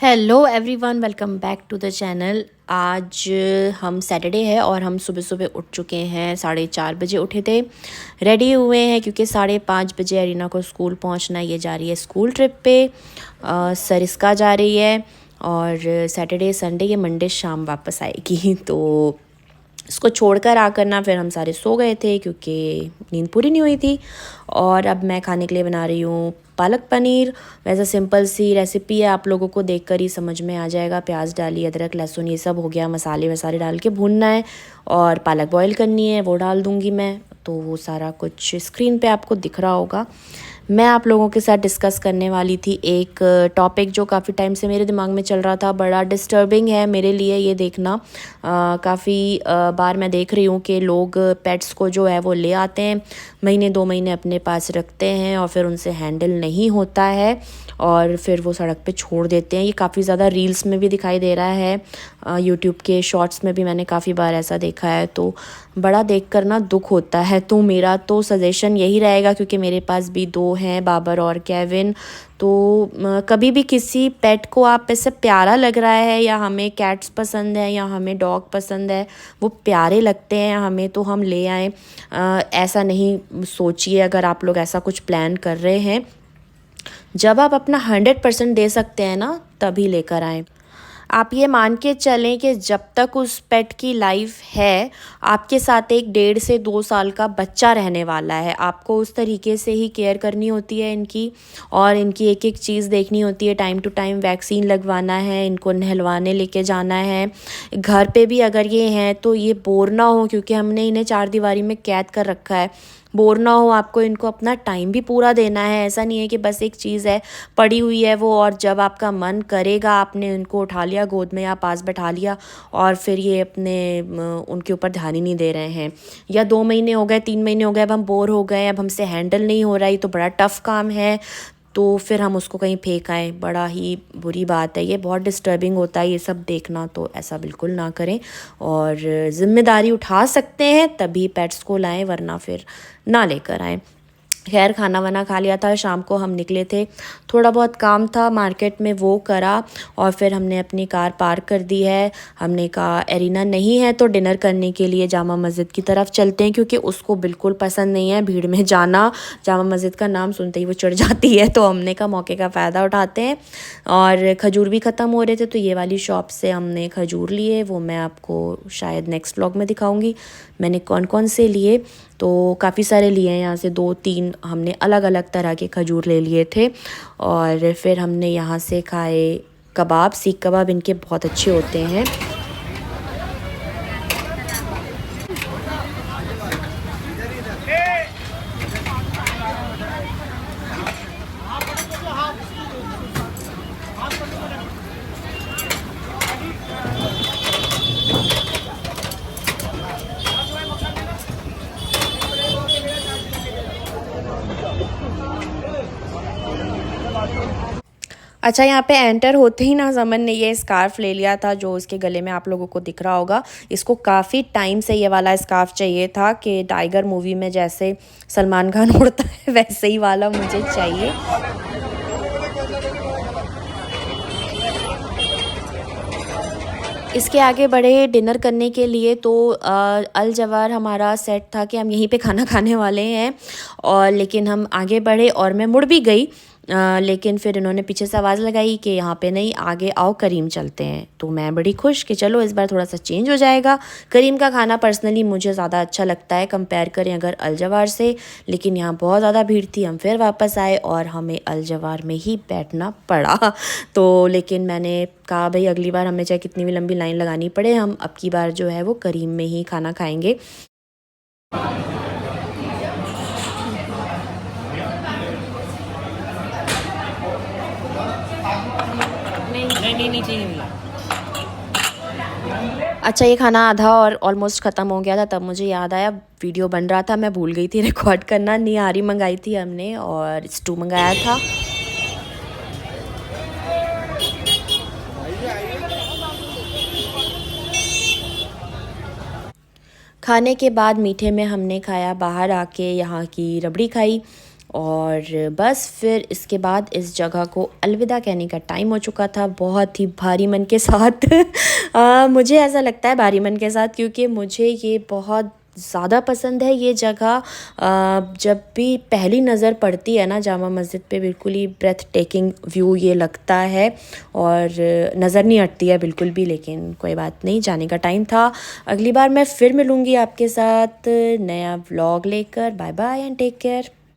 Hello everyone, welcome back to the channel. आज हम Saturday है और हम सुबह सुबह उठ चुके हैं। 4:30 बजे उठे थे, रेडी हुए हैं क्योंकि 5:30 बजे अरीना को स्कूल पहुंचना। ये जा रही है स्कूल ट्रिप पे, सरिस्का जा रही है। और सैटरडे संडे ये मंडे शाम वापस आएगी। तो इसको छोड़कर आकर ना फिर हम सारे सो गए थे क्योंकि नींद पूरी नहीं हुई थी। और अब मैं खाने के लिए बना रही हूँ पालक पनीर। वैसे सिंपल सी रेसिपी है, आप लोगों को देखकर ही समझ में आ जाएगा। प्याज डाली, अदरक लहसुन ये सब हो गया, मसाले वसाले डाल के भूनना है और पालक बॉईल करनी है, वो डाल दूँगी मैं। तो वो सारा कुछ स्क्रीन पे आपको दिख रहा होगा। मैं आप लोगों के साथ डिस्कस करने वाली थी एक टॉपिक जो काफ़ी टाइम से मेरे दिमाग में चल रहा था। बड़ा डिस्टर्बिंग है मेरे लिए ये देखना। काफ़ी बार मैं देख रही हूँ कि लोग पेट्स को जो है वो ले आते हैं, महीने 2 महीने अपने पास रखते हैं और फिर उनसे हैंडल नहीं होता है और फिर वो सड़क पे छोड़ देते हैं। ये काफ़ी ज़्यादा रील्स में भी दिखाई दे रहा है, यूट्यूब के शॉर्ट्स में भी मैंने काफ़ी बार ऐसा देखा है। तो बड़ा देखकर ना दुख होता है। तो मेरा तो सजेशन यही रहेगा, क्योंकि मेरे पास भी 2 हैं, बाबर और केविन। तो कभी भी किसी पेट को आप ऐसे प्यारा लग रहा है, या हमें कैट्स पसंद है या हमें डॉग पसंद है, वो प्यारे लगते हैं हमें, तो हम ले आएँ। ऐसा नहीं सोचिए। अगर आप लोग ऐसा कुछ प्लान कर रहे हैं, जब आप अपना 100% दे सकते हैं ना, तभी लेकर आएँ। आप ये मान के चलें कि जब तक उस पेट की लाइफ है, आपके साथ एक 1.5 से 2 साल का बच्चा रहने वाला है। आपको उस तरीके से ही केयर करनी होती है इनकी, और इनकी एक एक चीज़ देखनी होती है। टाइम टू टाइम वैक्सीन लगवाना है, इनको नहलवाने लेके जाना है। घर पे भी अगर ये हैं तो ये बोर ना हो, क्योंकि हमने इन्हें 4 दीवारी में कैद कर रखा है। बोर ना हो, आपको इनको अपना टाइम भी पूरा देना है। ऐसा नहीं है कि बस एक चीज़ है पड़ी हुई है वो, और जब आपका मन करेगा आपने उनको उठा लिया, गोद में या पास बैठा लिया, और फिर ये अपने उनके ऊपर ध्यान ही नहीं दे रहे हैं। या 2 महीने हो गए, 3 महीने हो गए, अब हम बोर हो गए, अब हमसे हैंडल नहीं हो रहा, ये तो बड़ा टफ़ काम है, तो फिर हम उसको कहीं फेंक आएँ। बड़ा ही बुरी बात है, ये बहुत डिस्टर्बिंग होता है ये सब देखना। तो ऐसा बिल्कुल ना करें, और ज़िम्मेदारी उठा सकते हैं तभी पेट्स को लाएं, वरना फिर ना लेकर आएँ। खैर, खाना वाना खा लिया था, शाम को हम निकले थे। थोड़ा बहुत काम था मार्केट में, वो करा और फिर हमने अपनी कार पार्क कर दी है। हमने कहा एरिना नहीं है तो डिनर करने के लिए जामा मस्जिद की तरफ चलते हैं, क्योंकि उसको बिल्कुल पसंद नहीं है भीड़ में जाना। जामा मस्जिद का नाम सुनते ही वो चिढ़ जाती है। तो हमने कहा मौके का फ़ायदा उठाते हैं, और खजूर भी ख़त्म हो रहे थे तो ये वाली शॉप से हमने खजूर लिए। वो मैं आपको शायद नेक्स्ट व्लॉग में दिखाऊंगी मैंने कौन कौन से लिए। तो काफ़ी सारे लिए हैं, यहाँ से 2-3 हमने अलग अलग तरह के खजूर ले लिए थे। और फिर हमने यहाँ से खाए कबाब, सीख कबाब इनके बहुत अच्छे होते हैं। अच्छा, यहाँ पे एंटर होते ही ना समन ने ये स्कार्फ़ ले लिया था जो उसके गले में आप लोगों को दिख रहा होगा। इसको काफ़ी टाइम से ये वाला स्कार्फ़ चाहिए था, कि टाइगर मूवी में जैसे सलमान खान उड़ता है वैसे ही वाला मुझे चाहिए। इसके आगे बढ़े डिनर करने के लिए, तो अल जवार हमारा सेट था कि हम यहीं पे खाना खाने वाले हैं। और लेकिन हम आगे बढ़े और मैं मुड़ भी गई, लेकिन फिर इन्होंने पीछे से आवाज़ लगाई कि यहाँ पे नहीं, आगे आओ करीम चलते हैं। तो मैं बड़ी खुश कि चलो इस बार थोड़ा सा चेंज हो जाएगा। करीम का खाना पर्सनली मुझे ज़्यादा अच्छा लगता है कंपेयर करें अगर अल जवार से, लेकिन यहाँ बहुत ज़्यादा भीड़ थी। हम फिर वापस आए और हमें अल जवार में ही बैठना पड़ा। तो लेकिन मैंने कहा भाई अगली बार हमें चाहे कितनी भी लंबी लाइन लगानी पड़े, हम अब की बार जो है वो करीम में ही खाना खाएंगे। नहीं चाहिए। अच्छा, ये खाना आधा और ऑलमोस्ट ख़त्म हो गया था, तब मुझे याद आया वीडियो बन रहा था, मैं भूल गई थी रिकॉर्ड करना। निहारी मंगाई थी हमने और स्टू मंगाया था। खाने के बाद मीठे में हमने खाया, बाहर आके यहाँ की रबड़ी खाई। और बस फिर इसके बाद इस जगह को अलविदा कहने का टाइम हो चुका था, बहुत ही भारी मन के साथ। मुझे ऐसा लगता है भारी मन के साथ, क्योंकि मुझे ये बहुत ज़्यादा पसंद है ये जगह। जब भी पहली नज़र पड़ती है ना जामा मस्जिद पे, बिल्कुल ही ब्रेथ टेकिंग व्यू ये लगता है और नज़र नहीं हटती है बिल्कुल भी। लेकिन कोई बात नहीं, जाने का टाइम था। अगली बार मैं फिर मिलूँगी आपके साथ नया व्लॉग लेकर। Bye bye and take care.